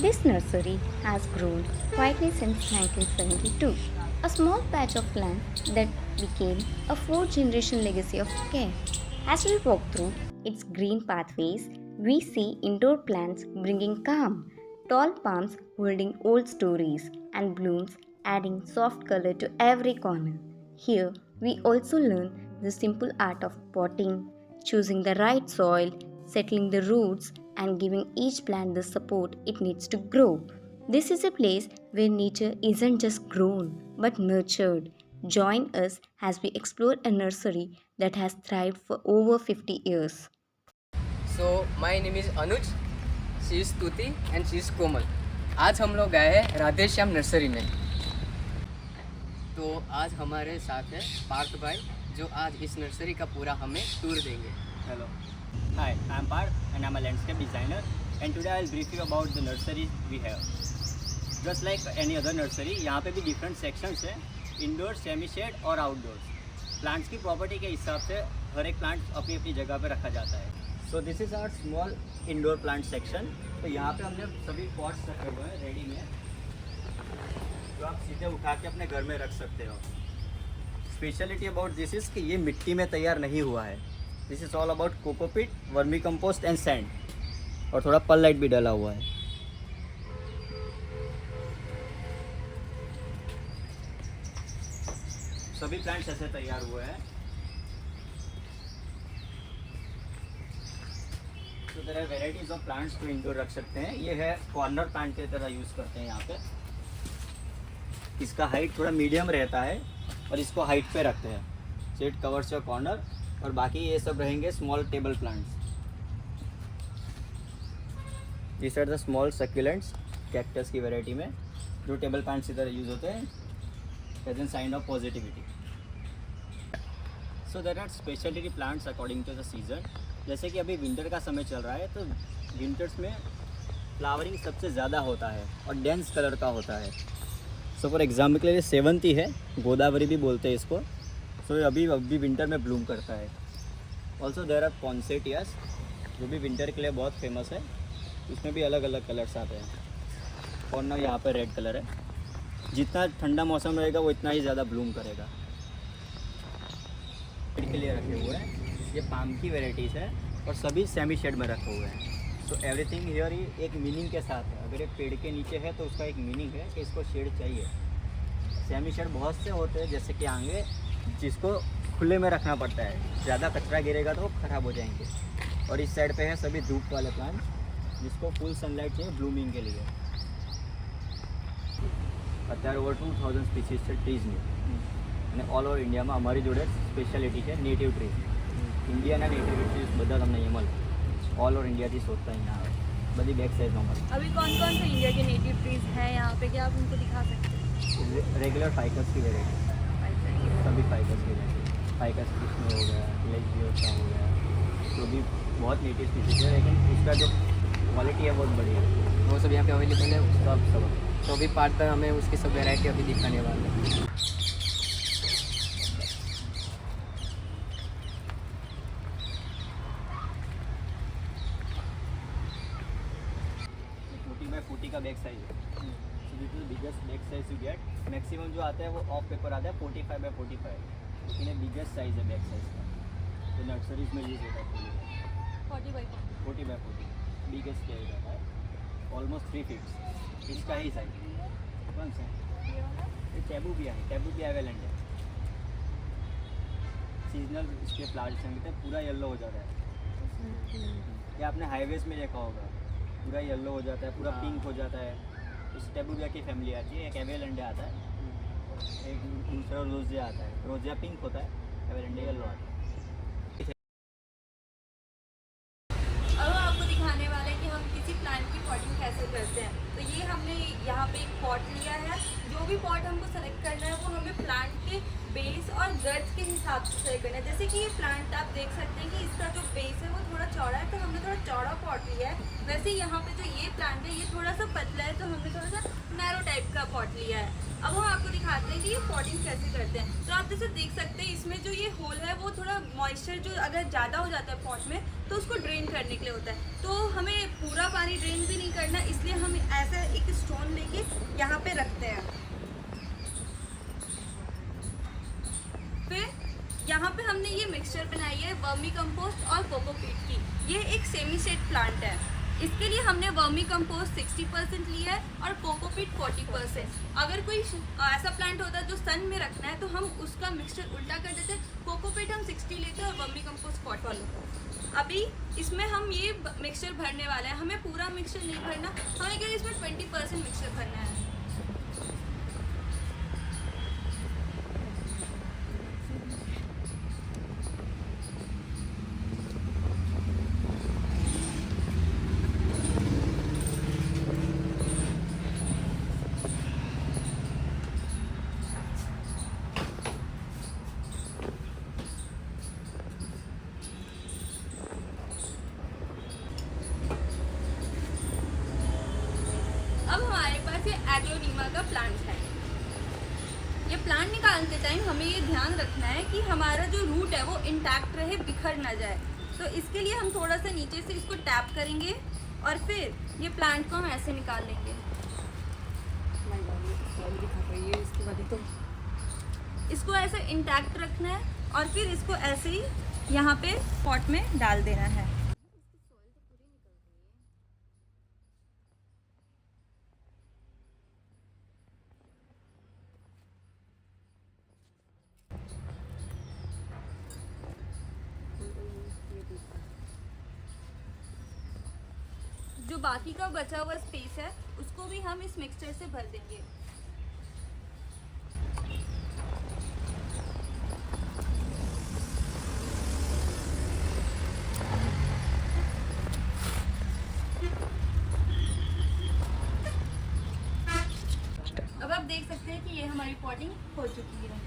This nursery has grown quietly since 1972, a small patch of land that became a four-generation legacy of care. As we walk through its green pathways, we see indoor plants bringing calm, tall palms holding old stories, and blooms adding soft color to every corner. Here, we also learn the simple art of potting, choosing the right soil, settling the roots, and giving each plant the support it needs to grow. This is a place where nature isn't just grown but nurtured. Join us as we explore a nursery that has thrived for over 50 years. So my name is Anuj, she is Tuti and she is Komal. आज हम लोग गए हैं Radhe Shyam nursery में। तो आज हमारे साथ है पार्थ भाई जो आज इस नर्सरी का पूरा हमें टूर देंगे। Hello. Hi, I'm Parth and I'm a landscape designer, and today I'll brief you about the nursery we have. Just like any other nursery, यहाँ पे भी different sections है, indoor, semi-shade और outdoors. Plants की property के हिसाब से हर एक plant अपनी अपनी जगह पे रखा जाता है. So this is our small indoor plant section. तो यहाँ पे हमने सभी pots रखे हुए हैं रेडी में, जो आप सीधे उठा के अपने घर में रख सकते हो. Speciality about this is कि ये मिट्टी में तैयार नहीं हुआ है. This is all about cocopeat, vermi compost and sand, और थोड़ा परलाइट भी डाला हुआ है. सभी प्लांट्स ऐसे तैयार हुए हैं. तो there are varieties of plants जो इंडोर रख सकते हैं. ये है कॉर्नर प्लांट की तरह यूज़ करते हैं यहाँ पे. इसका हाइट थोड़ा मीडियम रहता है और इसको हाइट पे रखते हैं, so it covers your corner. और बाकी ये सब रहेंगे small table plants. This are the small succulents, cactus की वैरायटी में, जो टेबल प्लांट्स की तरह यूज़ होते हैं as an sign of positivity. So there are speciality plants according to the season. जैसे कि अभी विंटर का समय चल रहा है, तो विंटर्स में फ्लावरिंग सबसे ज़्यादा होता है और डेंस कलर का होता है. सो फॉर एग्जाम्पल के लिए सेवंती है, गोदावरी भी बोलते हैं इसको. तो अभी विंटर में ब्लूम करता है. ऑल्सो देयर आर पॉन्सेटियास, जो भी विंटर के लिए बहुत फेमस है. इसमें भी अलग अलग कलर्स आते हैं. और ना यहाँ पर रेड कलर है. जितना ठंडा मौसम रहेगा वो इतना ही ज़्यादा ब्लूम करेगा. शेड के लिए रखे हुए हैं. ये पाम की वेराइटीज़ है और सभी सेमी शेड में रखे हुए हैं. सो एवरीथिंग हियर ही एक मीनिंग के साथ है. अगर एक पेड़ के नीचे है तो उसका एक मीनिंग है कि इसको शेड चाहिए. सेमी शेड बहुत से होते हैं, जैसे कि आगे जिसको खुले में रखना पड़ता है, ज़्यादा कचरा गिरेगा तो वो ख़राब हो जाएंगे. और इस साइड पे है सभी धूप वाले प्लांट, जिसको फुल सनलाइट चाहिए ब्लूमिंग के लिए. અત્યારે ઓવર 2000 સ્પીસીસ છે ટ્રીઝની, અને ઓલ ઓવર ઇન્ડિયામાં અમારી જોડે સ્પેશિયાલિટી છે નેટિવ ટ્રીઝ. ઇન્ડિયાના નેટિવ ટ્રીઝ બધા તમને અહીંયા મળે. ઓલ ઓવર ઇન્ડિયાથી શોધતા અહીંયા આવે. બધી બેક સાઇઝમાં મળે. अभी कौन कौन से इंडिया के नेटिव ट्रीज हैं यहाँ पे, क्या आप उनको दिखा सकते हैं? रेगुलर फाइकस की वेराइटी, सभी फाइकस की वेराइटी. फाइकस कृष्ण हो गया, लेजियोसा हो गया, जो भी बहुत नेटिव स्पीसीज है, लेकिन उसका जो क्वालिटी है बहुत बढ़िया है. वो सब यहाँ पे अवेलेबल है. सब तो अभी पार्ट पर हमें उसकी सब वैरायटी अभी दिखाने वाले हैं. का बैक साइज है. So this is biggest back size you get. Maximum जो आता है वो ऑफ पेपर आता है 45 बाय 45, लेकिन ये बिगेस्ट साइज है बैक साइज का. तो नर्सरीज में यूज होता है 40 बाई 40 बाय 40, बिगेस्ट साइज आता है, ऑलमोस्ट 3 फीट. इसका ही साइज कौन सा है? ये टैबू भी है, टैबू भी अवेलेबल है. सीजनल इसके फ्लावर्स हैं, पूरा येलो हो जाता है. ये आपने हाईवेज में देखा होगा, पूरा येलो हो जाता है, पूरा पिंक हो जाता है. इस टेबुलिया की फैमिली आती है. एक एवेलेंडे आता है, एक दूसरा रोजिया आता है. रोजिया पिंक होता है, एवेलेंडे येलो आता है. अब हम आपको दिखाने वाले हैं कि हम किसी प्लांट की पॉटिंग कैसे करते हैं. तो ये हमने यहाँ पे एक पॉट लिया है. जो भी पॉट हमको सेलेक्ट करना है वो हमें प्लांट के बेस और गर्ज के हिसाब से सेलेक्ट करना है. जैसे कि ये प्लांट आप देख सकते हैं कि इसका जो बेस है वो थोड़ा चौड़ा है, तो हमने थोड़ा चौड़ा पॉट लिया है. वैसे यहाँ पे जो ये प्लांट है ये थोड़ा सा पतला है, तो हमने थोड़ा सा नैरो टाइप का पॉट लिया है. अब हम आपको दिखाते हैं कि ये पॉटिंग कैसे करते हैं. तो आप जैसे देख सकते हैं इसमें जो ये होल है वो थोड़ा मॉइस्चर जो अगर ज़्यादा हो जाता है पॉट में तो उसको ड्रेन करने के लिए होता है. तो हमें पूरा पानी ड्रेन भी नहीं करना, इसलिए हम ऐसा एक स्टोन लेके यहाँ पे रखते हैं। फिर यहाँ पे हमने ये मिक्सचर बनाई है वर्मी कंपोस्ट और कोकोपीट की। ये एक सेमी सेड प्लांट है। इसके लिए हमने वर्मी कंपोस्ट 60% लिया है और कोकोपीट 40%। अगर कोई ऐसा प्लांट होता है जो सन में रखना है तो हम उसका मिक्सचर उल्टा कर देते हैं। कोकोपीट हम 60 लेते हैं और वर्मी कंपोस्ट 40। अभी इसमें हम ये मिक्सचर भरने वाले हैं। हमें पूरा मिक्सचर नहीं भरना, हमें क्या इसमें 20% मिक्सचर भरना है। अब हमारे पास ये एग्लोनीमा का प्लांट है। ये प्लांट निकालते टाइम हमें ये ध्यान रखना है कि हमारा जो रूट है वो इंटैक्ट रहे, बिखर ना जाए। तो इसके लिए हम थोड़ा सा नीचे से इसको टैप करेंगे और फिर ये प्लांट को हम ऐसे निकाल लेंगे। इसको ऐसे इंटैक्ट रखना है और फिर इसको ऐसे ही यहाँ पे पॉट में डाल देना है। जो बाकी का बचा हुआ स्पेस है उसको भी हम इस मिक्सचर से भर देंगे। अब आप देख सकते हैं कि ये हमारी पॉटिंग हो चुकी है।